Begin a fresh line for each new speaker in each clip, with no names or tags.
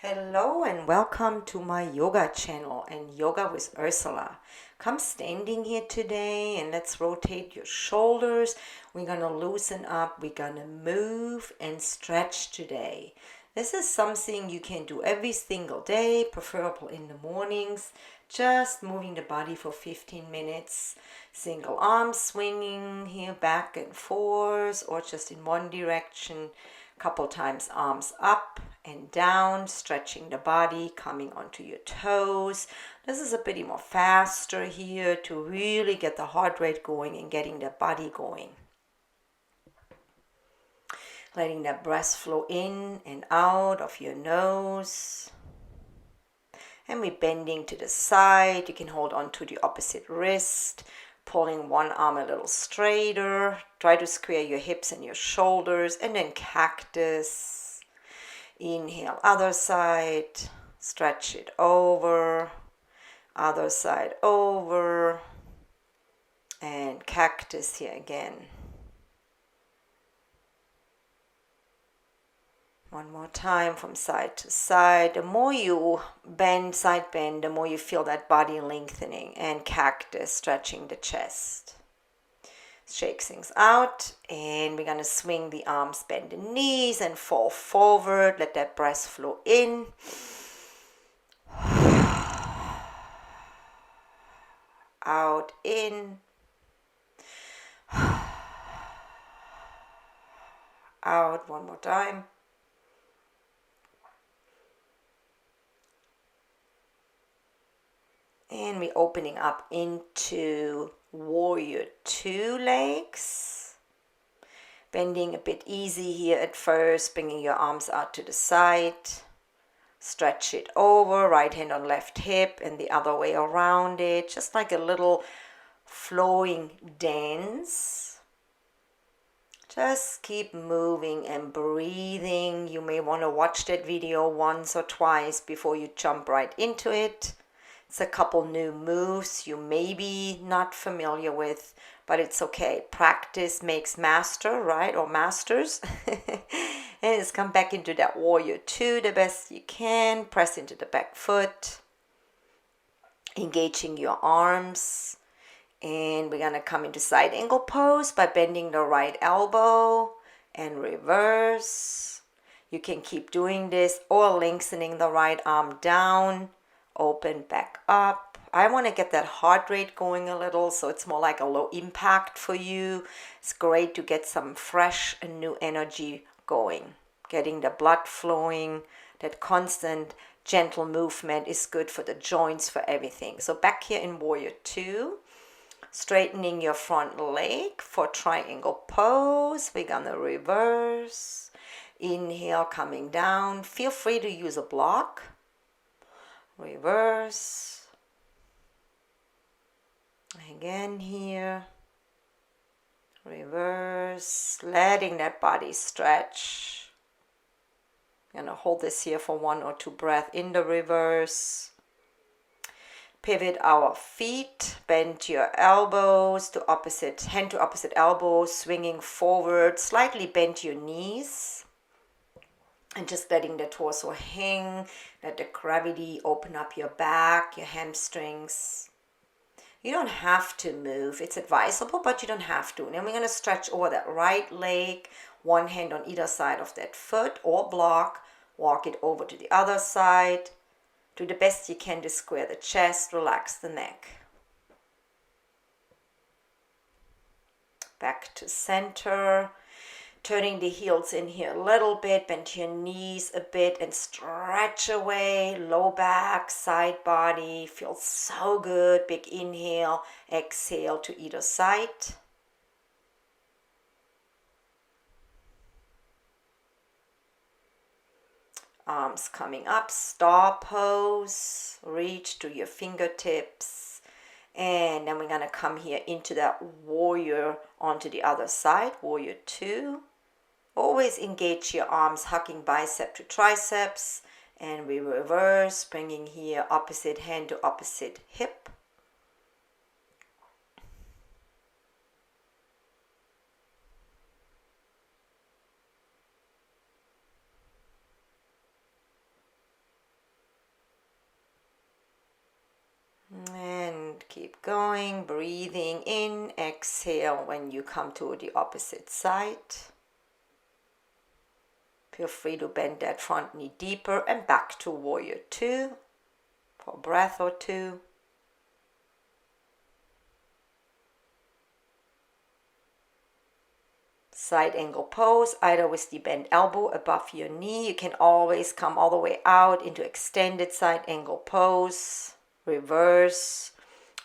Hello and welcome to my yoga channel and Yoga with Ursula. Come standing here today and let's rotate your shoulders. We're going to loosen up. We're going to move and stretch today. This is something you can do every single day, preferable in the mornings. Just moving the body for 15 minutes. Single arm swinging here back and forth or just in one direction. Couple times arms up and down, stretching the body, coming onto your toes. This is a bit more faster here to really get the heart rate going and getting the body going. Letting that breath flow in and out of your nose. And we're bending to the side. You can hold on to the opposite wrist. Pulling one arm a little straighter. Try to square your hips and your shoulders. And then cactus. Inhale, other side. Stretch it over. Other side over. And cactus here again. One more time from side to side. The more you bend, side bend, the more you feel that body lengthening. And cactus, stretching the chest. Shake things out. And we're going to swing the arms, bend the knees and fall forward. Let that breath flow in. Out, in. Out, one more time. And we're opening up into warrior two legs. Bending a bit easy here at first, bringing your arms out to the side. Stretch it over, right hand on left hip and the other way around it. Just like a little flowing dance. Just keep moving and breathing. You may want to watch that video once or twice before you jump right into it. It's a couple new moves you may be not familiar with, but it's okay. Practice makes master, right? Or masters. And just come back into that warrior two the best you can. Press into the back foot. Engaging your arms. And we're going to come into side angle pose by bending the right elbow and reverse. You can keep doing this or lengthening the right arm down. Open back up. I want to get that heart rate going a little, so it's more like a low impact for you. It's great to get some fresh and new energy going. Getting the blood flowing, that constant gentle movement is good for the joints, for everything. So back here in warrior two, straightening your front leg for triangle pose. We're gonna reverse. Inhale, coming down. Feel free to use a block. Reverse. Again here. Reverse. Letting that body stretch. I'm going to hold this here for 1 or 2 breaths in the reverse. Pivot our feet. Bend your elbows to opposite, hand to opposite elbow, swinging forward. Slightly bend your knees. And just letting the torso hang, let the gravity open up your back, your hamstrings. You don't have to move. It's advisable, but you don't have to. And then we're going to stretch over that right leg, one hand on either side of that foot or block. Walk it over to the other side. Do the best you can to square the chest, relax the neck. Back to center. Turning the heels in here a little bit, bend your knees a bit and stretch away, low back, side body, feels so good. Big inhale, exhale to either side. Arms coming up, star pose, reach to your fingertips. And then we're going to come here into that warrior onto the other side, warrior two. Always engage your arms, hugging bicep to triceps. And we reverse, bringing here opposite hand to opposite hip. keep going, breathing in, exhale when you come to the opposite side. Feel free to bend that front knee deeper and back to warrior two for a breath or two. Side angle pose, either with the bent elbow above your knee. You can always come all the way out into extended side angle pose, reverse,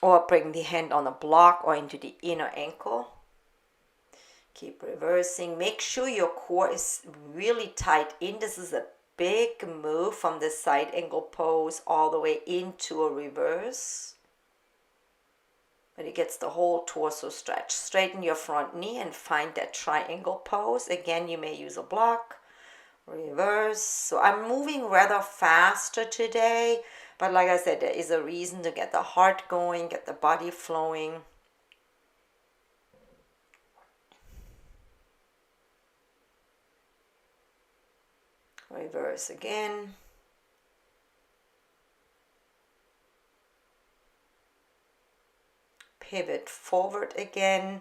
or bring the hand on a block or into the inner ankle. Keep reversing. Make sure your core is really tight in. This is a big move from the side angle pose all the way into a reverse. But it gets the whole torso stretch. Straighten your front knee and find that triangle pose. Again, you may use a block. Reverse. So I'm moving rather faster today. But like I said, there is a reason to get the heart going, get the body flowing. Reverse again. Pivot forward again.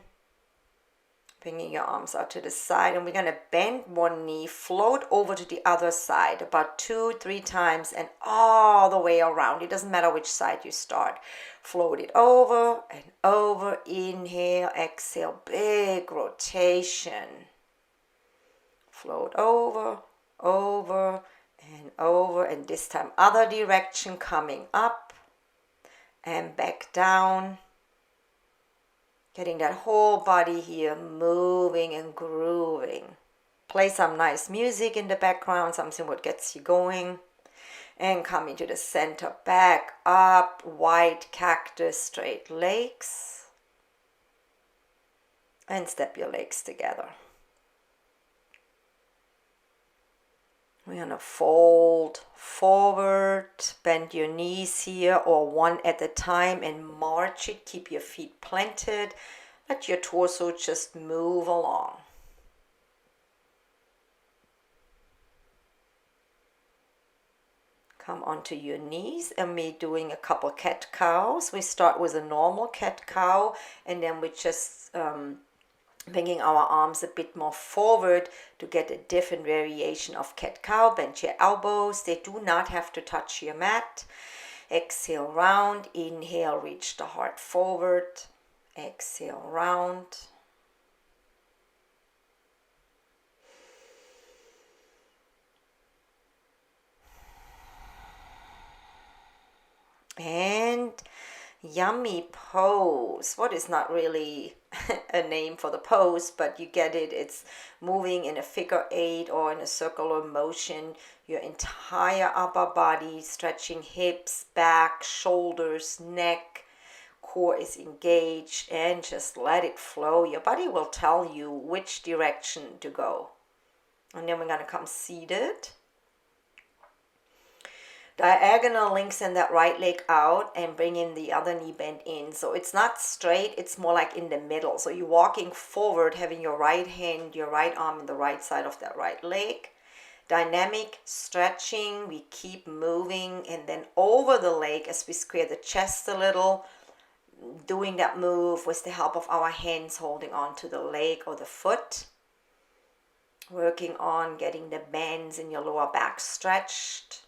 Bringing your arms out to the side, and we're going to bend one knee, float over to the other side about 2-3 times and all the way around. It doesn't matter which side you start. Float it over and over. Inhale, exhale, big rotation. Float over, over, and over, and this time other direction, coming up and back down. Getting that whole body here moving and grooving. Play some nice music in the background, something what gets you going. And come into the center, back up, wide cactus, straight legs. And step your legs together. We're going to fold forward, bend your knees here, or one at a time, and march it. Keep your feet planted. Let your torso just move along. Come onto your knees, and we're doing a couple cat-cows. We start with a normal cat-cow, and then we just bringing our arms a bit more forward to get a different variation of cat-cow. Bend your elbows. They do not have to touch your mat. Exhale, round. Inhale, reach the heart forward. Exhale, round. And yummy pose. What is not really a name for the pose, but you get it. It's moving in a figure 8 or in a circular motion. Your entire upper body, stretching hips, back, shoulders, neck, core is engaged, and just let it flow. Your body will tell you which direction to go. And then we're going to come seated. Diagonal lengthen that right leg out and bring in the other knee bent in. So it's not straight, it's more like in the middle. So you're walking forward, having your right hand, your right arm in the right side of that right leg. Dynamic stretching, we keep moving, and then over the leg as we square the chest a little, doing that move with the help of our hands holding on to the leg or the foot. Working on getting the bands in your lower back stretched.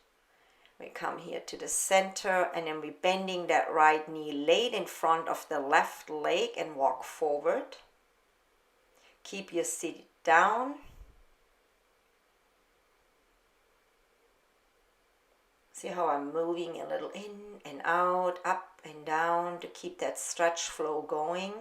We come here to the center, and then we're bending that right knee laid in front of the left leg and walk forward. Keep your seat down. See how I'm moving a little in and out, up and down to keep that stretch flow going.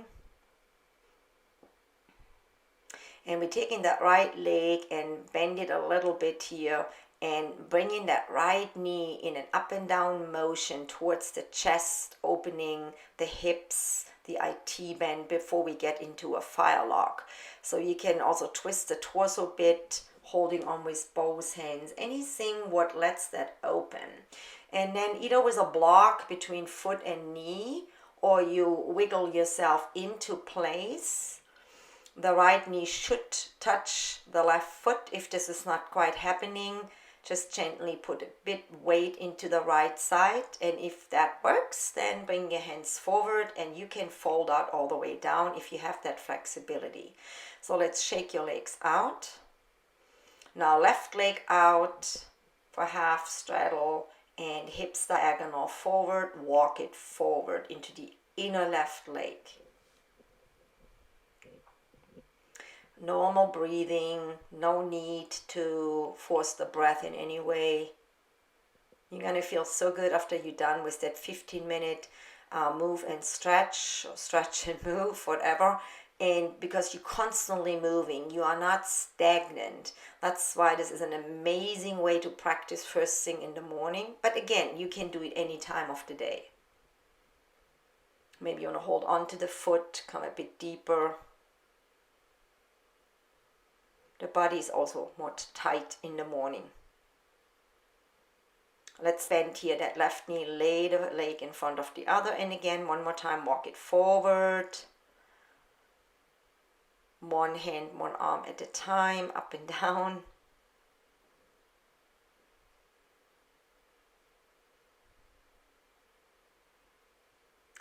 And we're taking that right leg and bend it a little bit here, and bringing that right knee in an up and down motion towards the chest, opening the hips, the IT bend before we get into a fire lock. So you can also twist the torso a bit, holding on with both hands, anything what lets that open. And then either with a block between foot and knee, or you wiggle yourself into place. The right knee should touch the left foot. If this is not quite happening, Just gently put a bit weight into the right side, and if that works, then bring your hands forward and you can fold out all the way down if you have that flexibility. So let's shake your legs out. Now left leg out for half straddle and hips diagonal forward, walk it forward into the inner left leg. Normal breathing, no need to force the breath in any way. You're going to feel so good after you're done with that 15-minute move and stretch, or stretch and move, whatever. And because you're constantly moving, you are not stagnant. That's why this is an amazing way to practice first thing in the morning. But again, you can do it any time of the day. Maybe you want to hold on to the foot, come a bit deeper. The body is also more tight in the morning. Let's bend here that left knee, lay the leg in front of the other. And again, one more time, walk it forward. One hand, one arm at a time, up and down.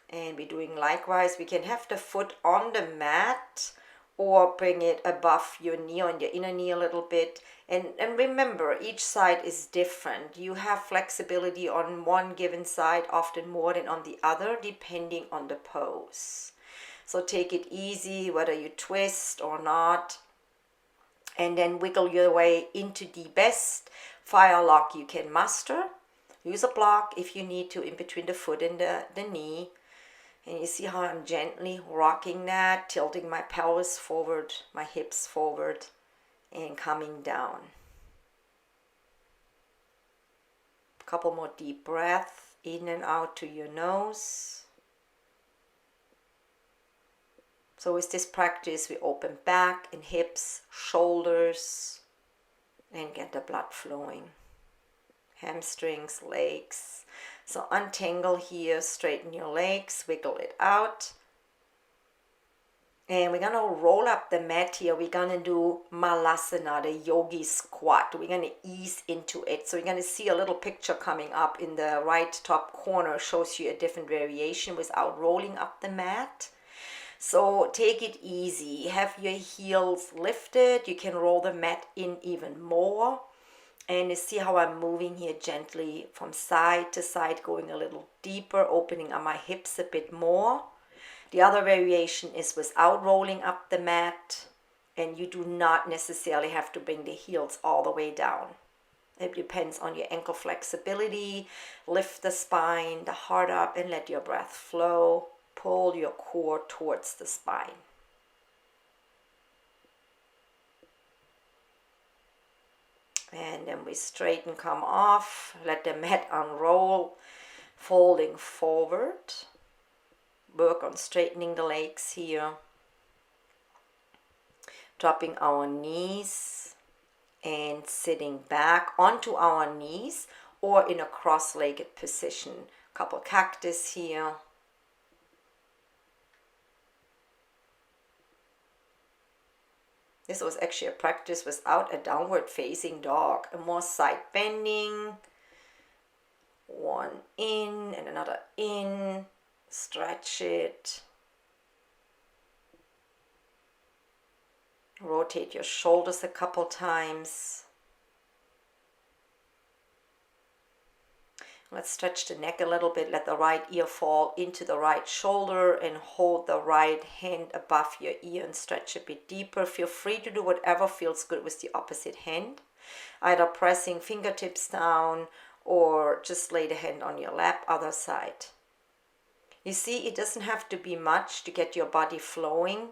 And we're doing likewise. We can have the foot on the mat or bring it above your knee, on your inner knee a little bit. And remember, each side is different. You have flexibility on one given side, often more than on the other, depending on the pose. So take it easy, whether you twist or not. And then wiggle your way into the best fire lock you can muster. Use a block if you need to in between the foot and the knee. And you see how I'm gently rocking that, tilting my pelvis forward, my hips forward, and coming down. A couple more deep breaths, in and out to your nose. So with this practice, we open back and hips, shoulders, and get the blood flowing. Hamstrings, legs. So untangle here, straighten your legs, wiggle it out. And we're going to roll up the mat here. We're going to do Malasana, the Yogi squat. We're going to ease into it. So you're going to see a little picture coming up in the right top corner. Shows you a different variation without rolling up the mat. So take it easy. Have your heels lifted. You can roll the mat in even more. And you see how I'm moving here gently from side to side, going a little deeper, opening up my hips a bit more. The other variation is without rolling up the mat, and you do not necessarily have to bring the heels all the way down. It depends on your ankle flexibility. Lift the spine, the heart up, and let your breath flow. Pull your core towards the spine. And then we straighten, come off, let the mat unroll, folding forward. Work on straightening the legs here. Dropping our knees and sitting back onto our knees or in a cross-legged position. Couple cactus here. This was actually a practice without a downward facing dog. A more side bending. One in and another in. Stretch it. Rotate your shoulders a couple times. Let's stretch the neck a little bit. Let the right ear fall into the right shoulder and hold the right hand above your ear and stretch a bit deeper. Feel free to do whatever feels good with the opposite hand. Either pressing fingertips down or just lay the hand on your lap, other side. You see, it doesn't have to be much to get your body flowing.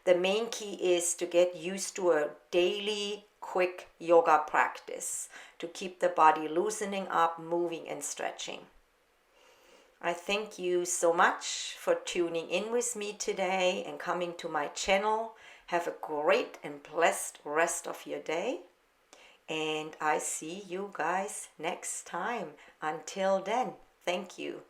The main key is to get used to a daily quick yoga practice to keep the body loosening up, moving and stretching. I thank you so much for tuning in with me today and coming to my channel. Have a great and blessed rest of your day. And I see you guys next time. Until then, thank you.